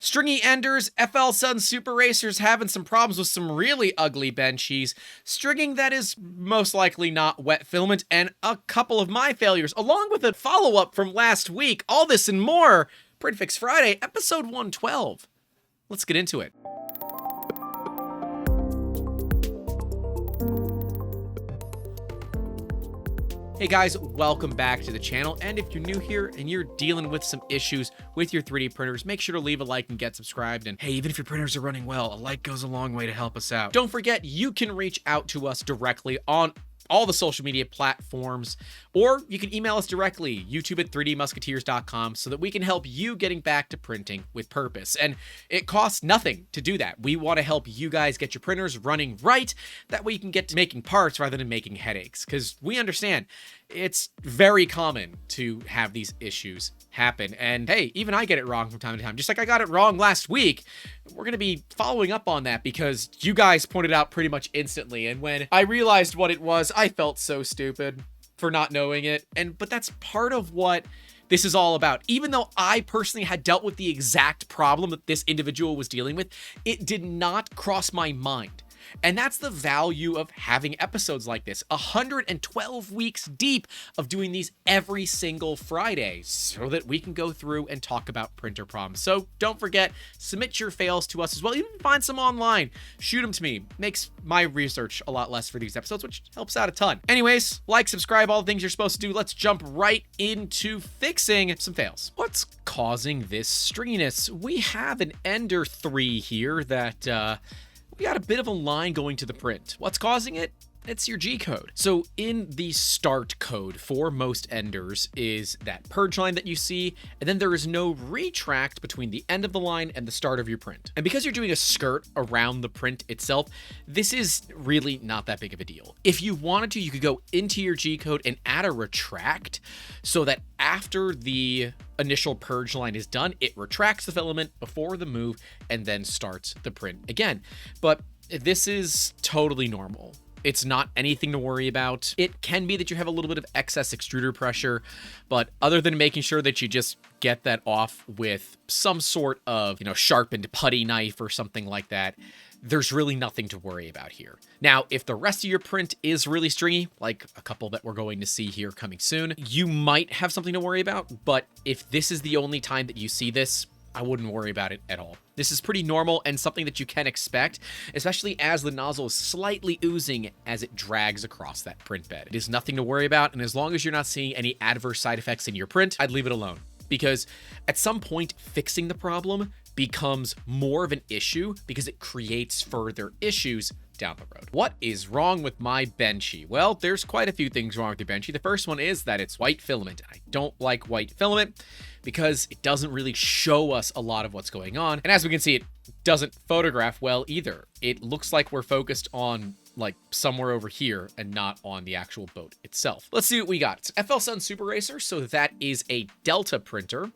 Stringy enders, FL Sun super racers having some problems with some really ugly benchies, stringing that is most likely not wet filament, and a couple of my failures, along with a follow-up from last week. All this and more. PrintFixFriday, episode 112. Let's get into it. Hey guys, welcome back to the channel, and if you're new here and you're dealing with some issues with your 3D printers, make sure to leave a like and get subscribed, and hey, even if your printers are running well, a like goes a long way to help us out. Don't forget, you can reach out to us directly on all the social media platforms, or you can email us directly, youtube at 3dmusketeers.com, so that we can help you getting back to printing with purpose. And it costs nothing to do that. We want to help you guys get your printers running right. That way you can get to making parts rather than making headaches, because we understand it's very common to have these issues happen. And hey, even I get it wrong from time to time, just like I got it wrong last week. We're going to be following up on that because you guys pointed out pretty much instantly. And when I realized what it was, I felt so stupid for not knowing it. But that's part of what this is all about. Even though I personally had dealt with the exact problem that this individual was dealing with, it did not cross my mind. And that's the value of having episodes like this, 112 weeks deep of doing these every single Friday, so that we can go through and talk about printer problems. So don't forget, submit your fails to us as well. Even find some online, shoot them to me. Makes my research a lot less for these episodes, which helps out a ton. Anyways, like, subscribe, all the things you're supposed to do. Let's jump right into fixing some fails. What's causing this stringiness? We have an Ender 3 here that, we got a bit of a line going to the print. What's causing it? It's your G code. So in the start code for most enders is that purge line that you see, and then there is no retract between the end of the line and the start of your print. And because you're doing a skirt around the print itself, this is really not that big of a deal. If you wanted to, you could go into your G code and add a retract so that after the initial purge line is done, it retracts the filament before the move and then starts the print again. But this is totally normal. It's not anything to worry about. It can be that you have a little bit of excess extruder pressure, but other than making sure that you just get that off with some sort of, sharpened putty knife or something like that, there's really nothing to worry about here. Now, if the rest of your print is really stringy, like a couple that we're going to see here coming soon, you might have something to worry about, but if this is the only time that you see this, I wouldn't worry about it at all. This is pretty normal and something that you can expect, especially as the nozzle is slightly oozing as it drags across that print bed. It is nothing to worry about, and as long as you're not seeing any adverse side effects in your print, I'd leave it alone. Because at some point, fixing the problem becomes more of an issue because it creates further issues down the road. What is wrong with my Benchy? Well, there's quite a few things wrong with your Benchy. The first one is that it's white filament. I don't like white filament because it doesn't really show us a lot of what's going on. And as we can see, it doesn't photograph well either. It looks like we're focused on like somewhere over here and not on the actual boat itself. Let's see what we got. It's FL Sun Super Racer, so that is a Delta printer.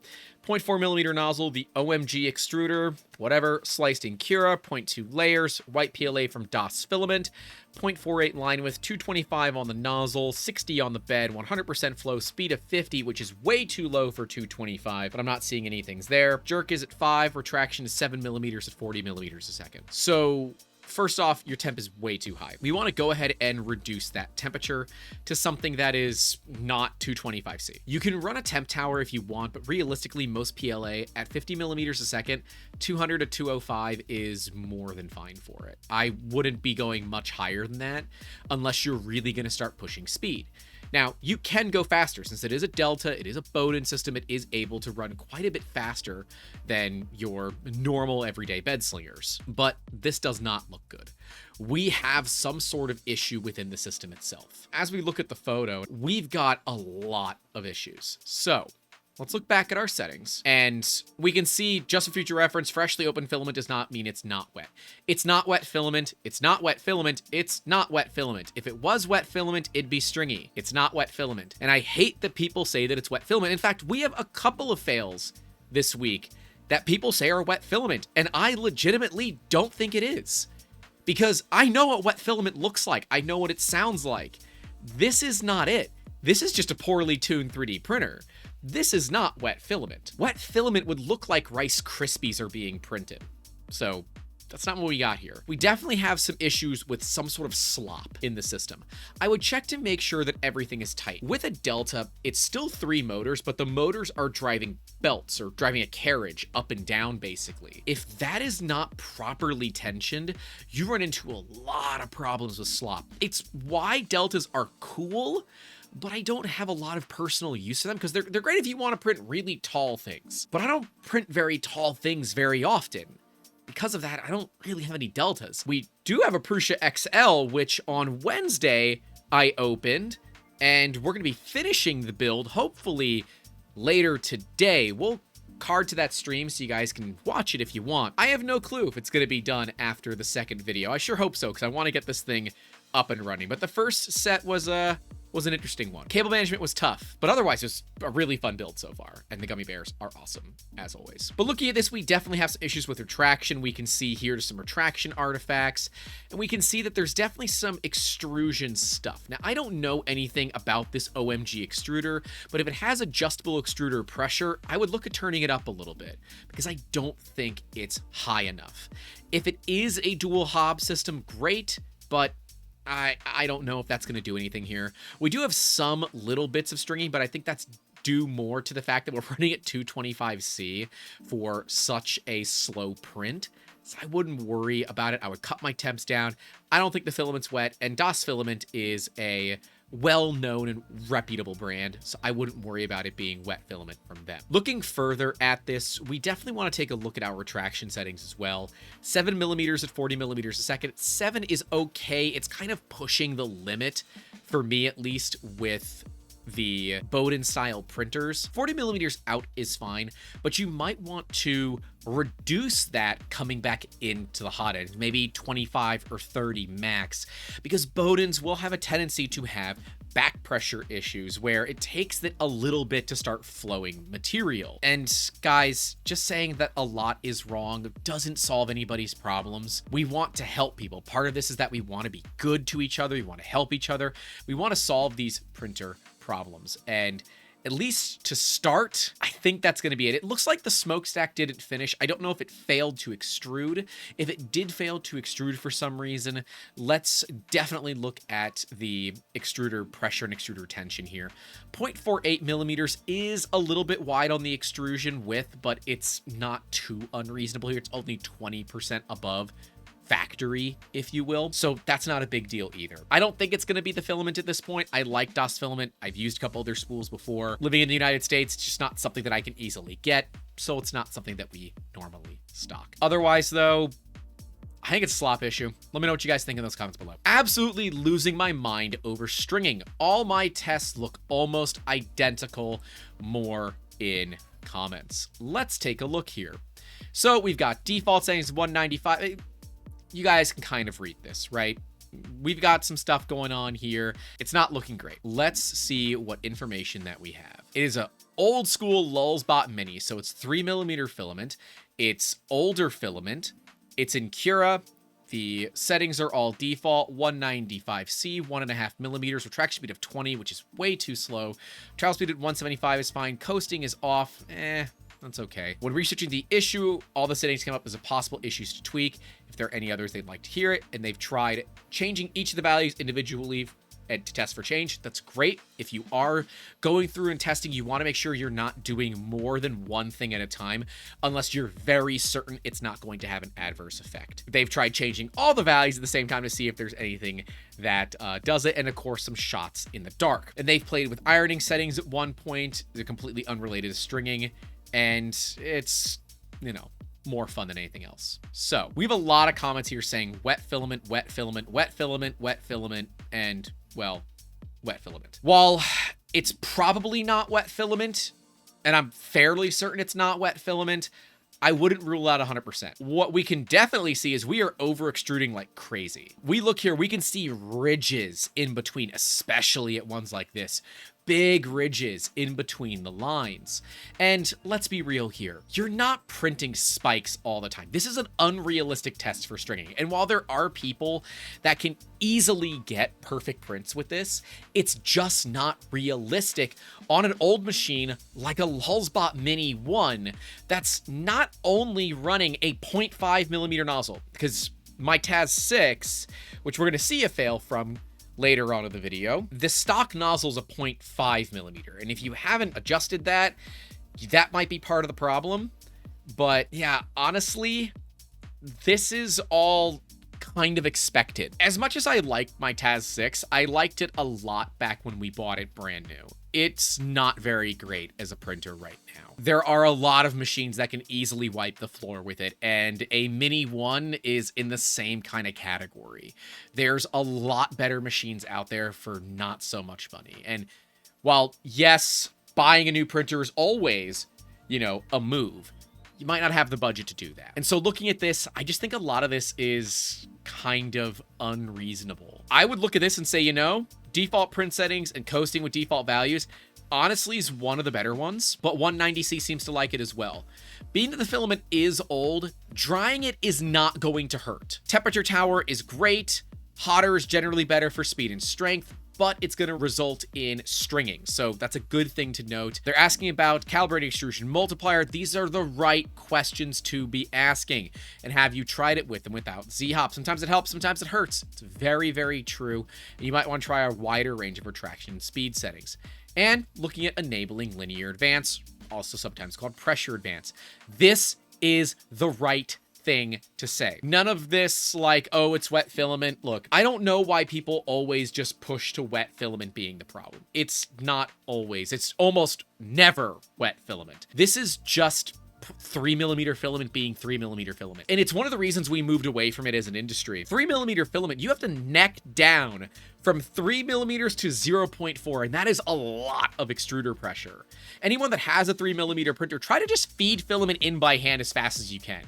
0.4mm nozzle, the OMG extruder, whatever, sliced in Cura, 0.2 layers, white PLA from Das Filament, 0.48 line width, 225 on the nozzle, 60 on the bed, 100% flow, speed of 50, which is way too low for 225, but I'm not seeing anything there. Jerk is at 5, retraction is 7mm at 40mm a second. So first off, your temp is way too high. We want to go ahead and reduce that temperature to something that is not 225C. You can run a temp tower if you want, but realistically, most PLA at 50mm a second, 200 to 205 is more than fine for it. I wouldn't be going much higher than that unless you're really going to start pushing speed. Now, you can go faster. Since it is a Delta, it is a Bowden system, it is able to run quite a bit faster than your normal everyday bed slingers. But this does not look good. We have some sort of issue within the system itself. As we look at the photo, we've got a lot of issues. So let's look back at our settings, and we can see, just for future reference, freshly opened filament does not mean it's not wet. It's not wet filament, it's not wet filament, it's not wet filament. If it was wet filament, it'd be stringy. It's not wet filament. And I hate that people say that it's wet filament. In fact, we have a couple of fails this week that people say are wet filament, and I legitimately don't think it is. Because I know what wet filament looks like. I know what it sounds like. This is not it. This is just a poorly tuned 3D printer. This is not wet filament. Wet filament would look like Rice Krispies are being printed. So that's not what we got here. We definitely have some issues with some sort of slop in the system. I would check to make sure that everything is tight. With a Delta, it's still 3 motors, but the motors are driving belts or driving a carriage up and down, basically. If that is not properly tensioned, you run into a lot of problems with slop. It's why Deltas are cool, but I don't have a lot of personal use for them because they're great if you want to print really tall things. But I don't print very tall things very often. Because of that, I don't really have any Deltas. We do have a Prusa XL, which on Wednesday I opened, and we're going to be finishing the build, hopefully later today. We'll card to that stream so you guys can watch it if you want. I have no clue if it's going to be done after the second video. I sure hope so, because I want to get this thing up and running. But the first set was an interesting one. Cable management was tough, but otherwise it was a really fun build so far, and the gummy bears are awesome, as always. But looking at this, we definitely have some issues with retraction. We can see here some retraction artifacts, and we can see that there's definitely some extrusion stuff. Now, I don't know anything about this OMG extruder, but if it has adjustable extruder pressure, I would look at turning it up a little bit, because I don't think it's high enough. If it is a dual hob system, great, but I don't know if that's going to do anything here. We do have some little bits of stringing, but I think that's due more to the fact that we're running at 225C for such a slow print. So I wouldn't worry about it. I would cut my temps down. I don't think the filament's wet, and Das Filament is a well-known and reputable brand, so I wouldn't worry about it being wet filament from them. Looking further at this, we definitely want to take a look at our retraction settings as well. 7mm at 40mm a second. 7 is okay. It's kind of pushing the limit, for me at least, with the Bowden style printers. 40mm out is fine, but you might want to reduce that coming back into the hot end, maybe 25 or 30 max, because Bowdens will have a tendency to have back pressure issues where it takes it a little bit to start flowing material. And guys, just saying that a lot is wrong doesn't solve anybody's problems. We want to help people. Part of this is that we want to be good to each other. We want to help each other. We want to solve these printer problems. And at least to start, I think that's going to be it. It looks like the smokestack didn't finish. I don't know if it failed to extrude. If it did fail to extrude for some reason, let's definitely look at the extruder pressure and extruder tension here. 0.48mm is a little bit wide on the extrusion width, but it's not too unreasonable here. It's only 20% above factory, if you will. So that's not a big deal either. I don't think it's going to be the filament at this point. I like Das Filament. I've used a couple other spools before. Living in the United States, it's just not something that I can easily get. So it's not something that we normally stock. Otherwise, though, I think it's a slop issue. Let me know what you guys think in those comments below. Absolutely losing my mind over stringing. All my tests look almost identical. More in comments. Let's take a look here. So we've got default settings 195. You guys can kind of read this, right? We've got some stuff going on here. It's not looking great. Let's see what information that we have. It is a old school Lulzbot Mini, so it's 3mm filament. It's older filament. It's in Cura. The settings are all default. 195C, 1.5mm, retraction speed of 20, which is way too slow. Travel speed at 175 is fine. Coasting is off. That's okay. When researching the issue, all the settings come up as a possible issues to tweak. If there are any others, they'd like to hear it. And they've tried changing each of the values individually and to test for change. That's great. If you are going through and testing, you want to make sure you're not doing more than one thing at a time, unless you're very certain it's not going to have an adverse effect. They've tried changing all the values at the same time to see if there's anything that does it, and of course some shots in the dark. And they've played with ironing settings at one point. They're completely unrelated to stringing, and it's, you know, more fun than anything else. So we have a lot of comments here saying wet filament, wet filament, wet filament, wet filament, and, well, wet filament. While it's probably not wet filament, and I'm fairly certain it's not wet filament, I wouldn't rule out 100%. What we can definitely see is we are over extruding like crazy. We look here, we can see ridges in between, especially at ones like this. big ridges in between the lines. And let's be real here, you're not printing spikes all the time. This is an unrealistic test for stringing. And while there are people that can easily get perfect prints with this, it's just not realistic on an old machine like a Lulzbot Mini 1 that's not only running a 0.5mm nozzle, because my TAZ6, which we're going to see a fail from later on in the video, the stock nozzle is a 0.5mm, and if you haven't adjusted that, that might be part of the problem. But yeah, honestly, this is all kind of expected. As much as I liked my TAZ6, I liked it a lot back when we bought it brand new. It's not very great as a printer right now. There are a lot of machines that can easily wipe the floor with it, and a Mini 1 is in the same kind of category. There's a lot better machines out there for not so much money. And while, yes, buying a new printer is always, you know, a move, you might not have the budget to do that. And so looking at this, I just think a lot of this is kind of unreasonable. I would look at this and say, you know, default print settings and coasting with default values honestly is one of the better ones, but 190C seems to like it as well. Being that the filament is old, drying it is not going to hurt. Temperature tower is great. Hotter is generally better for speed and strength, but it's going to result in stringing. So that's a good thing to note. They're asking about calibrating extrusion multiplier. These are the right questions to be asking. And have you tried it with and without Z-hop? Sometimes it helps, sometimes it hurts. It's very, very true. And you might want to try a wider range of retraction and speed settings. And looking at enabling linear advance, also sometimes called pressure advance. This is the right thing to say. None of this like, oh, it's wet filament. Look, I don't know why people always just push to wet filament being the problem. It's not always. It's almost never wet filament. This is just 3mm filament being 3mm filament. And it's one of the reasons we moved away from it as an industry. 3mm filament, you have to neck down from 3mm to 0.4, and that is a lot of extruder pressure. Anyone that has a 3mm printer, try to just feed filament in by hand as fast as you can.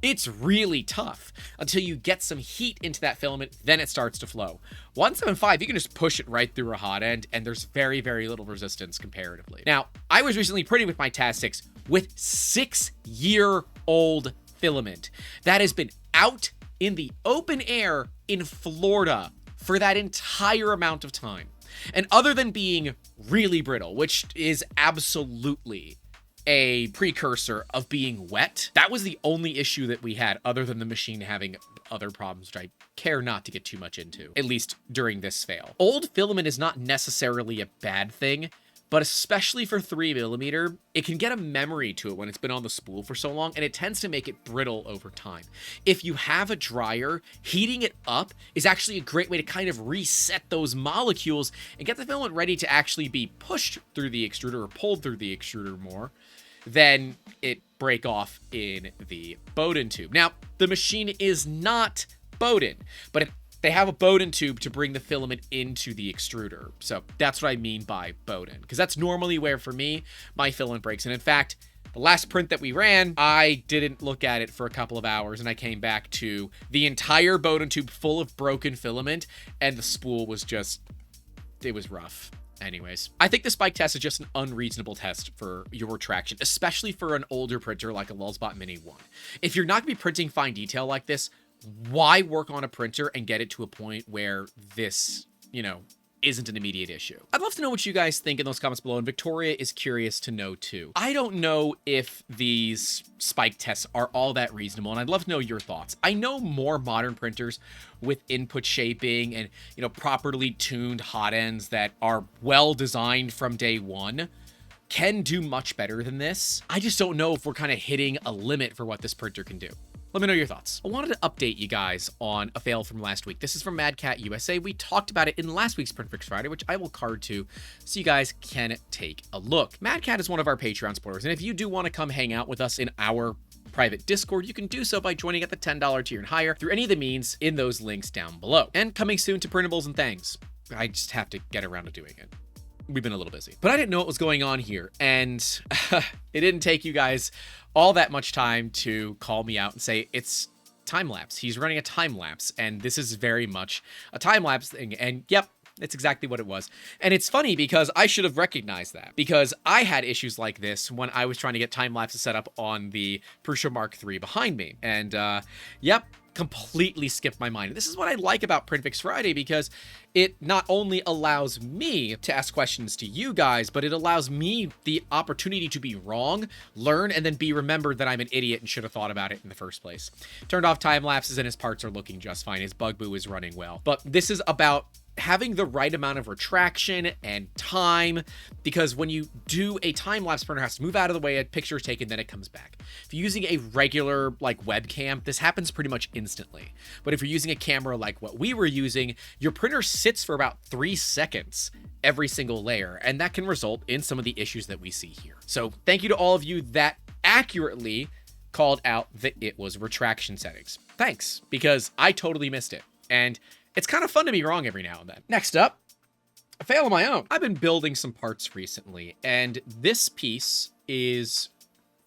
It's really tough until you get some heat into that filament, then it starts to flow. 175, you can just push it right through a hot end, and there's very, very little resistance comparatively. Now, I was recently printing with my TAZ6 with 6-year-old filament that has been out in the open air in Florida for that entire amount of time. And other than being really brittle, which is absolutely a precursor of being wet, that was the only issue that we had, other than the machine having other problems, which I care not to get too much into, at least during this fail. Old filament is not necessarily a bad thing, but especially for 3mm, it can get a memory to it when it's been on the spool for so long, and it tends to make it brittle over time. If you have a dryer, heating it up is actually a great way to kind of reset those molecules and get the filament ready to actually be pushed through the extruder or pulled through the extruder more than it break off in the Bowden tube. Now, the machine is not Bowden, but they have a Bowden tube to bring the filament into the extruder. So that's what I mean by Bowden, because that's normally where, for me, my filament breaks. And in fact, the last print that we ran, I didn't look at it for a couple of hours, and I came back to the entire Bowden tube full of broken filament, and the spool was just, it was rough. Anyways, I think the spike test is just an unreasonable test for your retraction, especially for an older printer like a Lulzbot Mini 1. If you're not going to be printing fine detail like this, why work on a printer and get it to a point where this, you know, isn't an immediate issue? I'd love to know what you guys think in those comments below, and Victoria is curious to know too. I don't know if these spike tests are all that reasonable, and I'd love to know your thoughts. I know more modern printers with input shaping and, you know, properly tuned hot ends that are well designed from day one can do much better than this. I just don't know if we're kind of hitting a limit for what this printer can do. Let me know your thoughts. I wanted to update you guys on a fail from last week. This is from Mad Cat USA. We talked about it in last week's PrintFixFriday, which I will card to so you guys can take a look. Mad Cat is one of our Patreon supporters, and if you do want to come hang out with us in our private Discord, you can do so by joining at the $10 tier and higher through any of the means in those links down below. And coming soon to printables and things. I just have to get around to doing it. We've been a little busy. But I didn't know what was going on here, and it didn't take you guys all that much time to call me out and say it's time lapse. He's running a time lapse, and this is very much a time lapse thing. And yep, it's exactly what it was. And it's funny because I should have recognized that, because I had issues like this when I was trying to get time lapses set up on the Prusa Mark III behind me. And yep, completely skipped my mind. This is what I like about PrintFixFriday, because it not only allows me to ask questions to you guys, but it allows me the opportunity to be wrong, learn, and then be remembered that I'm an idiot and should have thought about it in the first place. Turned off time lapses and his parts are looking just fine. His Bugbu is running well. But this is about having the right amount of retraction and time, because when you do a time-lapse, printer has to move out of the way, a picture is taken, then it comes back. If you're using a regular like webcam, this happens pretty much instantly. But if you're using a camera like what we were using, your printer sits for about 3 seconds every single layer, and that can result in some of the issues that we see here. So thank you to all of you that accurately called out that it was retraction settings. Thanks, because I totally missed it. And it's kind of fun to be wrong every now and then. Next up, a fail of my own. I've been building some parts recently, and this piece is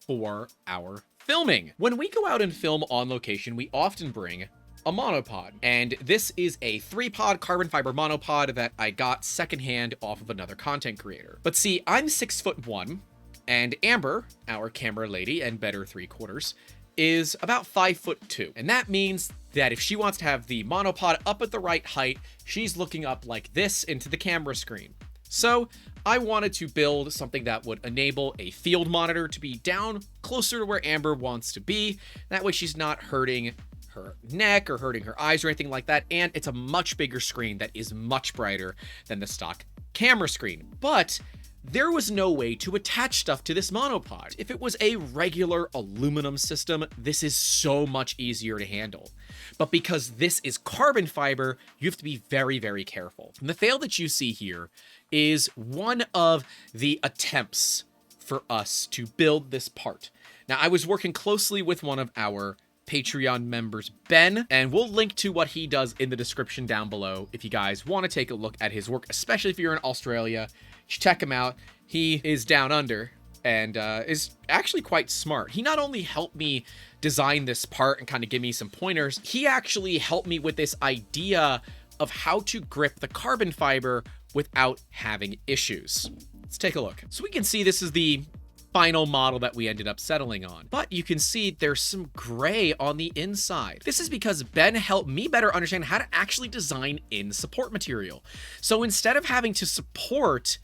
for our filming. When we go out and film on location, we often bring a monopod, and this is a 3-pod carbon fiber monopod that I got secondhand off of another content creator. But see, I'm 6'1", and Amber, our camera lady and better 3/4, is about 5'2", and that means that if she wants to have the monopod up at the right height, she's looking up like this into the camera screen. So I wanted to build something that would enable a field monitor to be down closer to where Amber wants to be. That way she's not hurting her neck or hurting her eyes or anything like that, and it's a much bigger screen that is much brighter than the stock camera screen. But there was no way to attach stuff to this monopod. If it was a regular aluminum system, this is so much easier to handle. But because this is carbon fiber, you have to be very, very careful. And the fail that you see here is one of the attempts for us to build this part. Now, I was working closely with one of our Patreon members, Ben, and we'll link to what he does in the description down below if you guys want to take a look at his work, especially if you're in Australia. You should check him out. He is down under and is actually quite smart. He not only helped me design this part and kind of give me some pointers, he actually helped me with this idea of how to grip the carbon fiber without having issues. Let's take a look. So we can see this is the final model that we ended up settling on. But you can see there's some gray on the inside. This is because Ben helped me better understand how to actually design in support material. So instead of having to support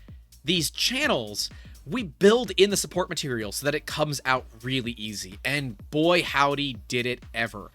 these channels, we build in the support material so that it comes out really easy. And boy, howdy, did it ever.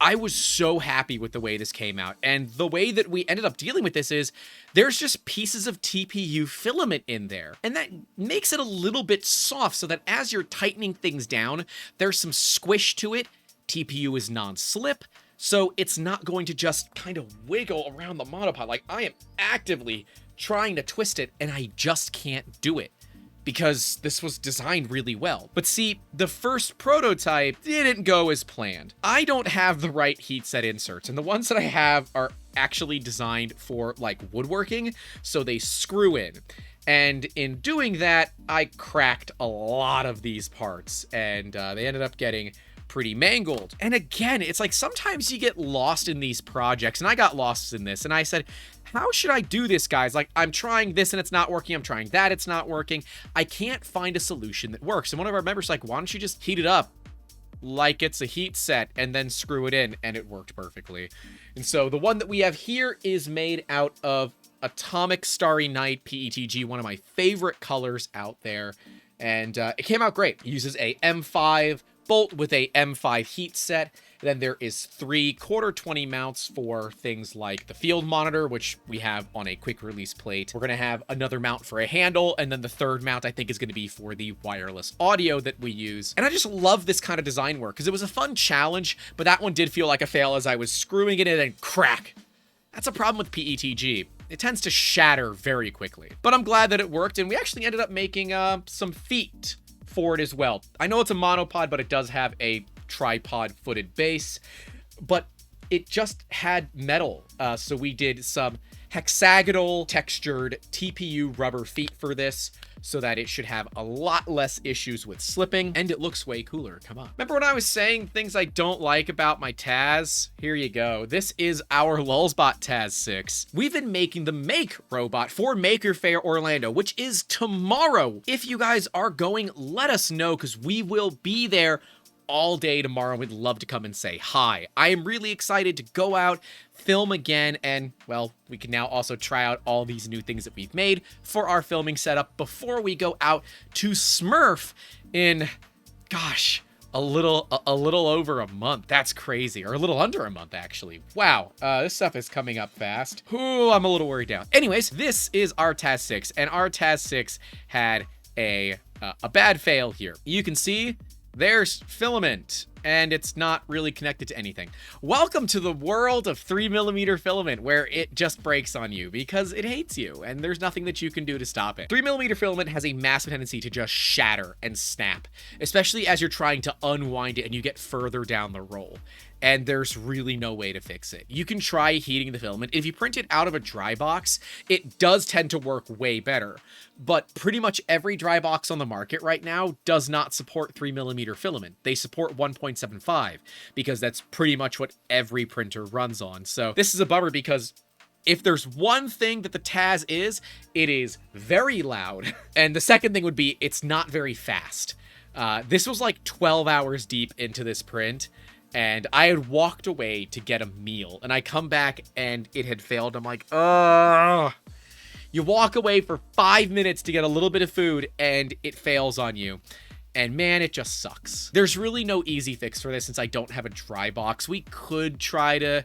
I was so happy with the way this came out. And the way that we ended up dealing with this is there's just pieces of TPU filament in there. And that makes it a little bit soft so that as you're tightening things down, there's some squish to it. TPU is non-slip, so it's not going to just kind of wiggle around the monopod. Like, I am actively trying to twist it and I just can't do it, because this was designed really well. But see, the first prototype didn't go as planned. I don't have the right heat set inserts, and the ones that I have are actually designed for like woodworking, so they screw in. And in doing that, I cracked a lot of these parts, and they ended up getting pretty mangled. And again, it's like sometimes you get lost in these projects, and I got lost in this, and I said, how should I do this, guys? Like, I'm trying this and it's not working. I'm trying that, it's not working. I can't find a solution that works. And one of our members like, why don't you just heat it up like it's a heat set and then screw it in? And it worked perfectly. And so the one that we have here is made out of Atomic Starry Night PETG, one of my favorite colors out there. And it came out great. It uses a M5 bolt with a M5 heat set. Then there is 3 quarter 20 mounts for things like the field monitor, which we have on a quick release plate. We're going to have another mount for a handle, and then the third mount I think is going to be for the wireless audio that we use. And I just love this kind of design work because it was a fun challenge, but that one did feel like a fail as I was screwing it in and crack. That's a problem with PETG. It tends to shatter very quickly. But I'm glad that it worked, and we actually ended up making some feet for it as well. I know it's a monopod, but it does have a tripod footed base, but it just had metal. So we did some hexagonal textured TPU rubber feet for this. so that it should have a lot less issues with slipping, and it looks way cooler. Come on. Remember when I was saying things I don't like about my Taz? Here you go. This is our Lulzbot Taz 6. We've been making the Make robot for Maker Faire Orlando, which is tomorrow. If you guys are going, let us know, because we will be there all day tomorrow. We'd love to come and say hi. I am really excited to go out, film again, and, well, we can now also try out all these new things that we've made for our filming setup before we go out to Smurf in, gosh, a little over a month. That's crazy. Or a little under a month, actually. Wow. This stuff is coming up fast. Ooh, I'm a little worried now. Anyways, this is our Taz 6, and our Taz 6 had a bad fail here. You can see there's Filament, and it's not really connected to anything. Welcome to the world of 3mm filament, where it just breaks on you because it hates you, and there's nothing that you can do to stop it. 3mm filament has a massive tendency to just shatter and snap, especially as you're trying to unwind it and you get further down the roll. And there's really no way to fix it. You can try heating the filament. If you print it out of a dry box, it does tend to work way better. But pretty much every dry box on the market right now does not support 3mm filament. They support 1.75 because that's pretty much what every printer runs on. So this is a bummer because if there's one thing that the Taz is, it is very loud. And the second thing would be it's not very fast. This was like 12 hours deep into this print, and I had walked away to get a meal, and I come back and it had failed. I'm like, ugh. You walk away for 5 minutes to get a little bit of food and it fails on you. And man, it just sucks. There's really no easy fix for this since I don't have a dry box. We could try to,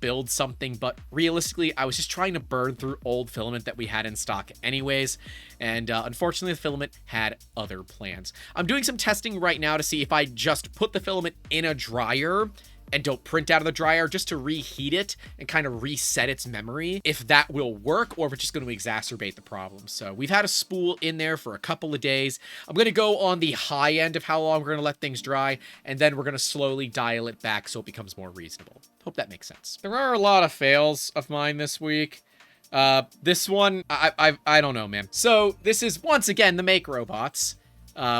build something, but realistically, I was just trying to burn through old filament that we had in stock anyways. And unfortunately, the filament had other plans. I'm doing some testing right now to see if I just put the filament in a dryer and don't print out of the dryer just to reheat it and kind of reset its memory, if that will work or if it's just going to exacerbate the problem. So we've had a spool in there for a couple of days. I'm going to go on the high end of how long we're going to let things dry, and then we're going to slowly dial it back so it becomes more reasonable. Hope that makes sense. There are a lot of fails of mine this week. This one, I don't know, man. So this is once again the Make robots.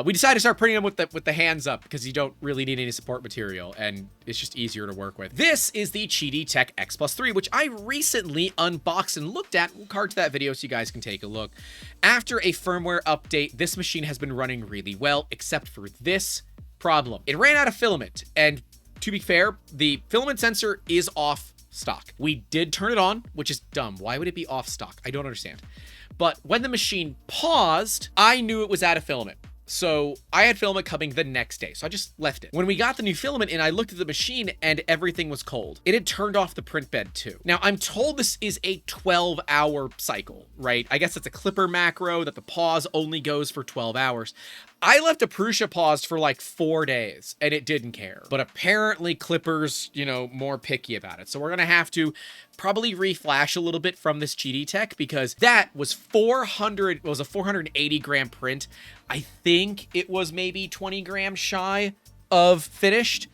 We decided to start printing them with the hands up because you don't really need any support material and it's just easier to work with. This is the Qidi X Plus 3, which I recently unboxed and looked at. We'll card to that video so you guys can take a look. After a firmware update, this machine has been running really well, except for this problem. It ran out of filament, and to be fair, the filament sensor is off stock. We did turn it on, which is dumb. Why would it be off stock? I don't understand. But when the machine paused, I knew it was out of filament. So I had filament coming the next day, so I just left it. When we got the new filament in, I looked at the machine and everything was cold. It had turned off the print bed too. Now, I'm told this is a 12-hour cycle, right? I guess it's a clipper macro that the pause only goes for 12 hours. I left a Prusa paused for like 4 days and it didn't care. But apparently Clipper's, more picky about it. So we're going to have to probably reflash a little bit from this Qidi Tech because that was 480 gram print. I think it was maybe 20 grams shy of finished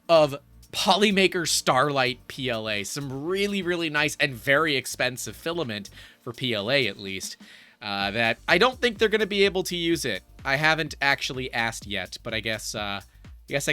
of Polymaker Starlight PLA. Some really, really nice and very expensive filament for PLA at least. That I don't think they're going to be able to use it. I haven't actually asked yet, but I guess I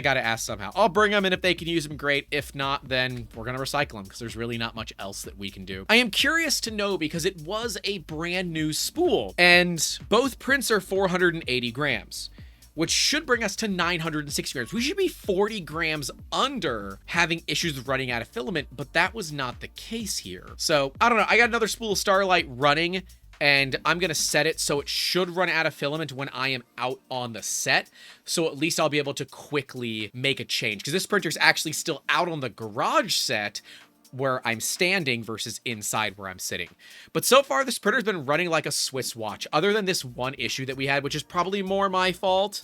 got to ask somehow. I'll bring them, and if they can use them, great. If not, then we're going to recycle them because there's really not much else that we can do. I am curious to know because it was a brand new spool, and both prints are 480 grams, which should bring us to 960 grams. We should be 40 grams under having issues with running out of filament, but that was not the case here. So, I don't know. I got another spool of Starlight running, and I'm going to set it so it should run out of filament when I am out on the set. So at least I'll be able to quickly make a change because this printer is actually still out on the garage set where I'm standing versus inside where I'm sitting. But so far, this printer's been running like a Swiss watch, other than this one issue that we had, which is probably more my fault,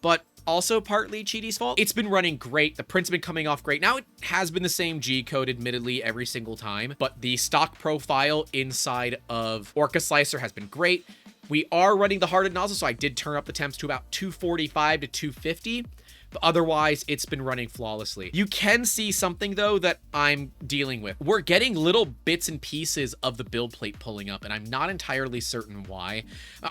but also partly Qidi's fault. It's been running great. The print's been coming off great. Now it has been the same G code, admittedly, every single time, but the stock profile inside of Orca Slicer has been great. We are running the hardened nozzle, so I did turn up the temps to about 245 to 250, But otherwise, it's been running flawlessly. You can see something though that I'm dealing with. We're getting little bits and pieces of the build plate pulling up, and I'm not entirely certain why.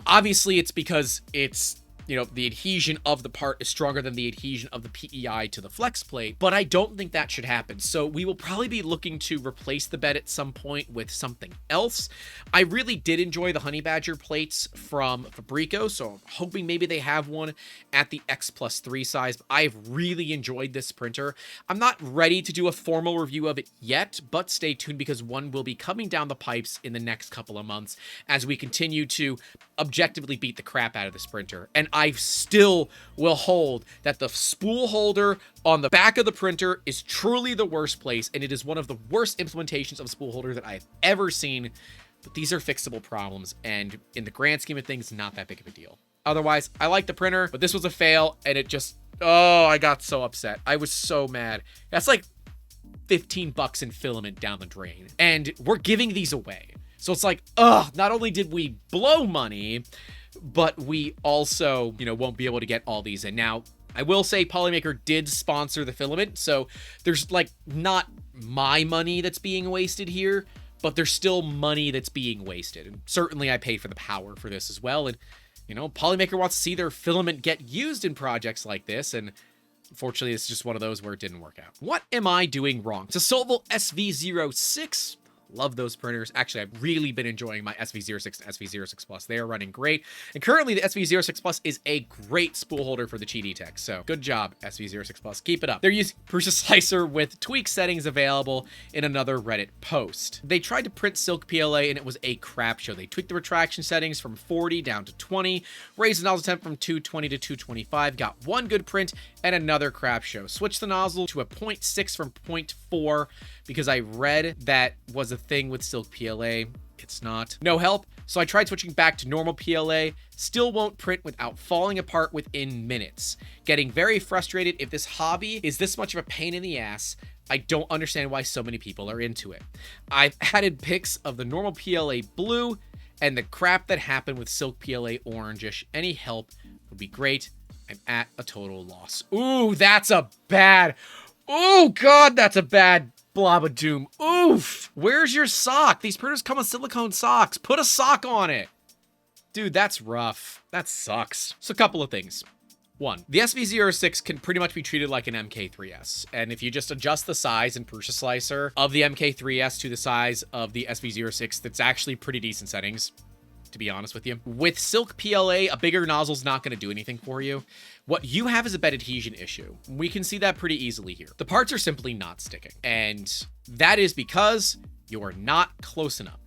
Obviously, it's because it's, you know, the adhesion of the part is stronger than the adhesion of the PEI to the flex plate, but I don't think that should happen. So we will probably be looking to replace the bed at some point with something else. I really did enjoy the Honey Badger plates from Fabrico, so I'm hoping maybe they have one at the X+3 size. I've really enjoyed this printer. I'm not ready to do a formal review of it yet, but stay tuned because one will be coming down the pipes in the next couple of months as we continue to objectively beat the crap out of this printer. And I still will hold that the spool holder on the back of the printer is truly the worst place, and it is one of the worst implementations of a spool holder that I've ever seen. But these are fixable problems, and in the grand scheme of things, not that big of a deal. Otherwise, I like the printer, but this was a fail, and it just, oh, I got so upset. I was so mad. That's like $15 in filament down the drain, and we're giving these away. So it's like, ugh, not only did we blow money, but we also, you know, won't be able to get all these in. Now, I will say Polymaker did sponsor the filament, so there's like not my money that's being wasted here, but there's still money that's being wasted. And certainly I paid for the power for this as well. And, you know, Polymaker wants to see their filament get used in projects like this, and unfortunately, it's just one of those where it didn't work out. What am I doing wrong? It's a Sovol SV06. Love those printers. Actually, I've really been enjoying my SV06 and SV06 Plus. They are running great. And currently, the SV06 Plus is a great spool holder for the Qidi tech. So good job, SV06 Plus. Keep it up. They're using Prusa Slicer with tweak settings available in another Reddit post. They tried to print Silk PLA and it was a crap show. They tweaked the retraction settings from 40 down to 20, raised the nozzle temp from 220 to 225, got one good print and another crap show. Switched the nozzle to a 0.6 from 0.4 because I read that was a thing with Silk PLA. It's not. No help. So I tried switching back to normal PLA. Still won't print without falling apart within minutes. Getting very frustrated. If this hobby is this much of a pain in the ass, I don't understand why so many people are into it. I've added pics of the normal PLA blue and the crap that happened with Silk PLA orangish. Any help would be great. I'm at a total loss. Ooh, that's a bad... Oh, God, that's a bad blob of doom. Oof. Where's your sock? These printers come with silicone socks. Put a sock on it. Dude, that's rough. That sucks. So a couple of things. One, the SV06 can pretty much be treated like an MK3S. And if you just adjust the size and Prusa Slicer of the MK3S to the size of the SV06, that's actually pretty decent settings, to be honest with you. With Silk PLA, a bigger nozzle's not going to do anything for you. What you have is a bed adhesion issue. We can see that pretty easily here. The parts are simply not sticking. And that is because you're not close enough.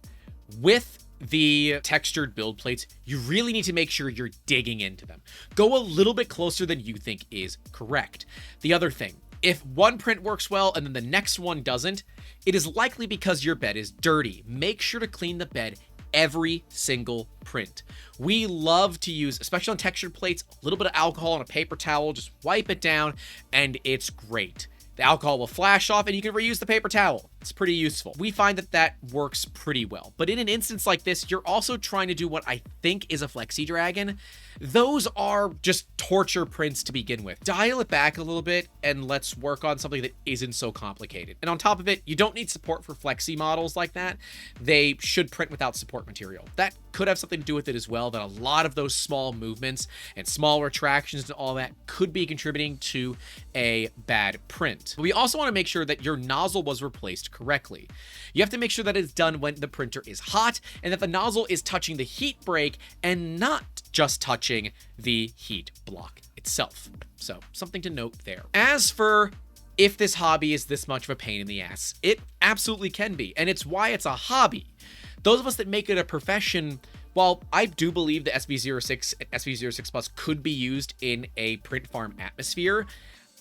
With the textured build plates, you really need to make sure you're digging into them. Go a little bit closer than you think is correct. The other thing, if one print works well and then the next one doesn't, it is likely because your bed is dirty. Make sure to clean the bed every single print. We love to use, especially on textured plates, a little bit of alcohol on a paper towel, just wipe it down, and it's great. The alcohol will flash off and you can reuse the paper towel. It's pretty useful. We find that that works pretty well. But in an instance like this, you're also trying to do what I think is a Flexi Dragon. Those are just torture prints to begin with. Dial it back a little bit and let's work on something that isn't so complicated. And on top of it, you don't need support for Flexi models like that. They should print without support material. That could have something to do with it as well, that a lot of those small movements and small retractions and all that could be contributing to a bad print. But we also want to make sure that your nozzle was replaced correctly. You have to make sure that it's done when the printer is hot and that the nozzle is touching the heat break and not just touching the heat block itself. So something to note there. As for if this hobby is this much of a pain in the ass, it absolutely can be, and it's why it's a hobby. Those of us that make it a profession, while I do believe the SV06 and SV06 Plus could be used in a print farm atmosphere,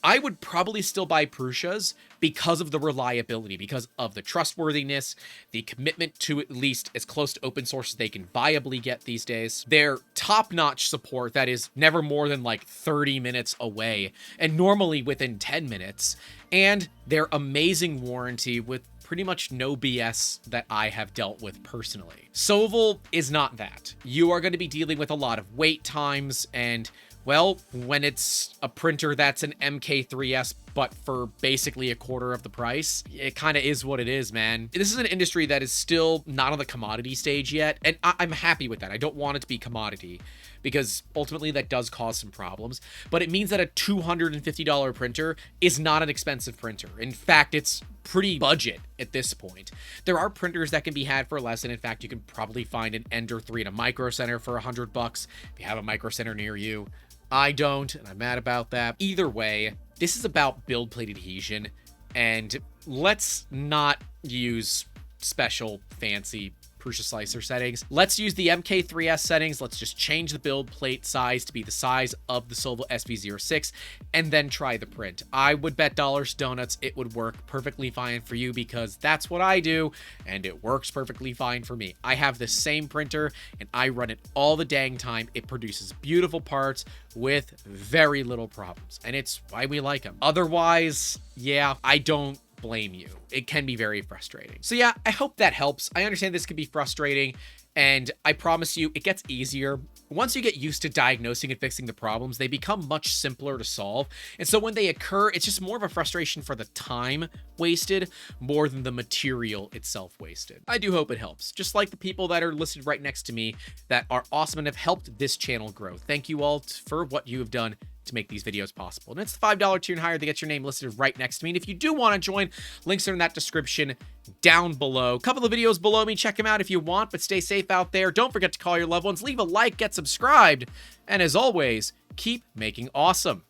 I would probably still buy Prusas because of the reliability, because of the trustworthiness, the commitment to at least as close to open source as they can viably get these days. Their top-notch support that is never more than like 30 minutes away, and normally within 10 minutes, and their amazing warranty with pretty much no BS that I have dealt with personally. Sovol is not that. You are going to be dealing with a lot of wait times, and Well, when it's a printer that's an MK3S, but for basically a quarter of the price, it kind of is what it is, man. This is an industry that is still not on the commodity stage yet, and I'm happy with that. I don't want it to be commodity, because ultimately that does cause some problems, but it means that a $250 printer is not an expensive printer. In fact, it's pretty budget at this point. There are printers that can be had for less, and in fact, you can probably find an Ender 3 in a Micro Center for $100 if you have a Micro Center near you. I don't, and I'm mad about that. Either way, this is about build plate adhesion, and let's not use special fancy Prusa Slicer settings. Let's use the MK3S settings. Let's just change the build plate size to be the size of the Sovol SV06 and then try the print. I would bet dollars to donuts it would work perfectly fine for you, because that's what I do and it works perfectly fine for me. I have the same printer and I run it all the dang time. It produces beautiful parts with very little problems, and it's why we like them. Otherwise, yeah, I don't blame you. It can be very frustrating. So yeah, I hope that helps. I understand this can be frustrating, and I promise you it gets easier. Once you get used to diagnosing and fixing the problems, they become much simpler to solve. And so when they occur, it's just more of a frustration for the time wasted more than the material itself wasted. I do hope it helps. Just like the people that are listed right next to me that are awesome and have helped this channel grow. Thank you all for what you have done to make these videos possible. And it's the $5 tier and higher that gets your name listed right next to me. And if you do want to join, links are in that description down below. A couple of videos below me, check them out if you want, but stay safe out there. Don't forget to call your loved ones, leave a like, get subscribed, and as always, keep making awesome.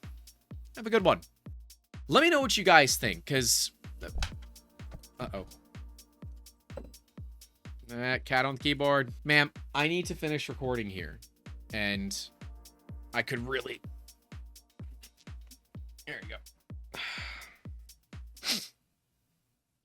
Have a good one. Let me know what you guys think, because cat on the keyboard. Ma'am, I need to finish recording here, and I could really... There you go.